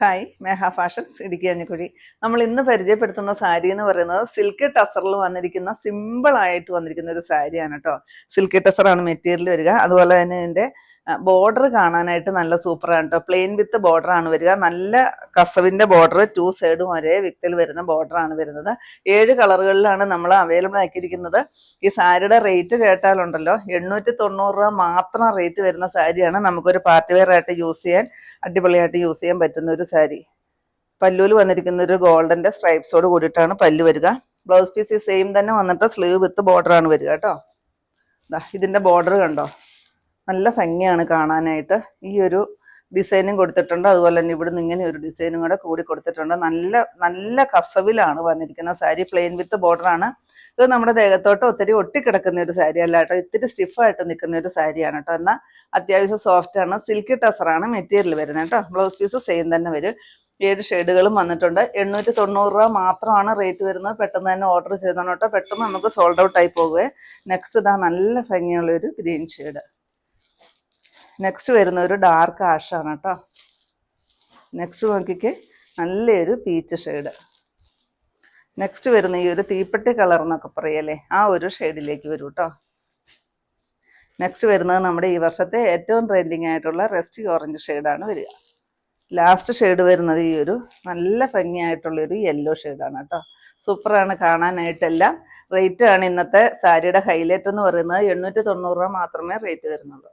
Hi, Meha fashions Idukki Anjakuzhi. നമ്മൾ ഇന്ന് പരിചയപ്പെടുത്തുന്ന സാരി എന്ന് പറയുന്നത് സിൽക്ക് ടസറിൽ വന്നിരിക്കുന്ന സിമ്പിൾ ആയിട്ട് വന്നിരിക്കുന്ന ഒരു സാരിയാണ് കേട്ടോ. സിൽക്ക് ടസറാണ് മെറ്റീരിയൽ വരിക. അതുപോലെ തന്നെ ഇതിൻ്റെ ബോർഡർ കാണാനായിട്ട് നല്ല സൂപ്പറാണ് കേട്ടോ. പ്ലെയിൻ വിത്ത് ബോർഡർ ആണ് വരിക. നല്ല കസവിൻ്റെ ബോർഡർ, 2 സൈഡും ഒരേ വിത്തിൽ വരുന്ന ബോർഡറാണ് വരുന്നത്. 7 കളറുകളിലാണ് നമ്മൾ അവൈലബിൾ ആക്കിയിരിക്കുന്നത്. ഈ സാരിയുടെ റേറ്റ് കേട്ടാലുണ്ടല്ലോ, 890 രൂപ മാത്രം റേറ്റ് വരുന്ന സാരിയാണ്. നമുക്കൊരു പാർട്ടി വെയർ ആയിട്ട് യൂസ് ചെയ്യാൻ, അടിപൊളിയായിട്ട് യൂസ് ചെയ്യാൻ പറ്റുന്ന ഒരു സാരി. പല്ലുവിൽ വന്നിരിക്കുന്ന ഒരു ഗോൾഡന്റെ സ്ട്രൈപ്സോട് കൂടിയിട്ടാണ് പല്ല് വരിക. ബ്ലൗസ് പീസ് സെയിം തന്നെ വന്നിട്ട് സ്ലീവ് വിത്ത് ബോർഡർ ആണ് വരിക കേട്ടോ. ഇതിന്റെ ബോർഡർ കണ്ടോ, നല്ല ഭംഗിയാണ് കാണാനായിട്ട്. ഈ ഒരു ഡിസൈനും കൊടുത്തിട്ടുണ്ട്. അതുപോലെ തന്നെ ഇവിടുന്ന് ഇങ്ങനെ ഒരു ഡിസൈനും കൂടെ കൂടി കൊടുത്തിട്ടുണ്ട്. നല്ല നല്ല കസവിലാണ് വന്നിരിക്കുന്ന സാരി. പ്ലെയിൻ വിത്ത് ബോർഡർ ആണ്. ഇത് നമ്മുടെ ദേഹത്തോട്ട് ഒത്തിരി ഒട്ടിക്കിടക്കുന്ന ഒരു സാരി അല്ല കേട്ടോ. ഇത്തിരി സ്റ്റിഫായിട്ട് നിൽക്കുന്ന ഒരു സാരിയാണ് കേട്ടോ. എന്നാൽ അത്യാവശ്യം സോഫ്റ്റ് ആണ്. സിൽക്കി ടസറാണ് മെറ്റീരിയൽ വരുന്നത് കേട്ടോ. ബ്ലൗസ് പീസ് സെയിം തന്നെ വരും. 7 ഷെയ്ഡുകളും വന്നിട്ടുണ്ട്. 890 രൂപ മാത്രമാണ് റേറ്റ് വരുന്നത്. പെട്ടെന്ന് തന്നെ ഓർഡർ ചെയ്തോണം കേട്ടോ. പെട്ടെന്ന് നമുക്ക് സോൾഡ് ഔട്ട് ആയി പോകുക. നെക്സ്റ്റ് ഇതാ നല്ല ഭംഗിയുള്ളൊരു ഗ്രീൻ ഷെയ്ഡ്. നെക്സ്റ്റ് വരുന്ന ഒരു ഡാർക്ക് ആഷാണ് കേട്ടോ. നെക്സ്റ്റ് നോക്കിക്ക് നല്ലൊരു പീച്ച് ഷെയ്ഡ്. നെക്സ്റ്റ് വരുന്ന ഈ ഒരു തീപ്പെട്ടി കളർ എന്നൊക്കെ പറയല്ലേ, ആ ഒരു ഷെയ്ഡിലേക്ക് വരും കേട്ടോ. നെക്സ്റ്റ് വരുന്നത് നമ്മുടെ ഈ വർഷത്തെ ഏറ്റവും ട്രെൻഡിങ് ആയിട്ടുള്ള റെസ്റ്റി ഓറഞ്ച് ഷെയ്ഡാണ് വരിക. ലാസ്റ്റ് ഷെയ്ഡ് വരുന്നത് ഈ ഒരു നല്ല ഭംഗിയായിട്ടുള്ളൊരു യെല്ലോ ഷെയ്ഡാണ് കേട്ടോ. സൂപ്പറാണ് കാണാനായിട്ടെല്ലാം. റേറ്റ് ആണ് ഇന്നത്തെ സാരിയുടെ ഹൈലൈറ്റ് എന്ന് പറയുന്നത്. 890 രൂപ മാത്രമേ റേറ്റ് വരുന്നുള്ളൂ.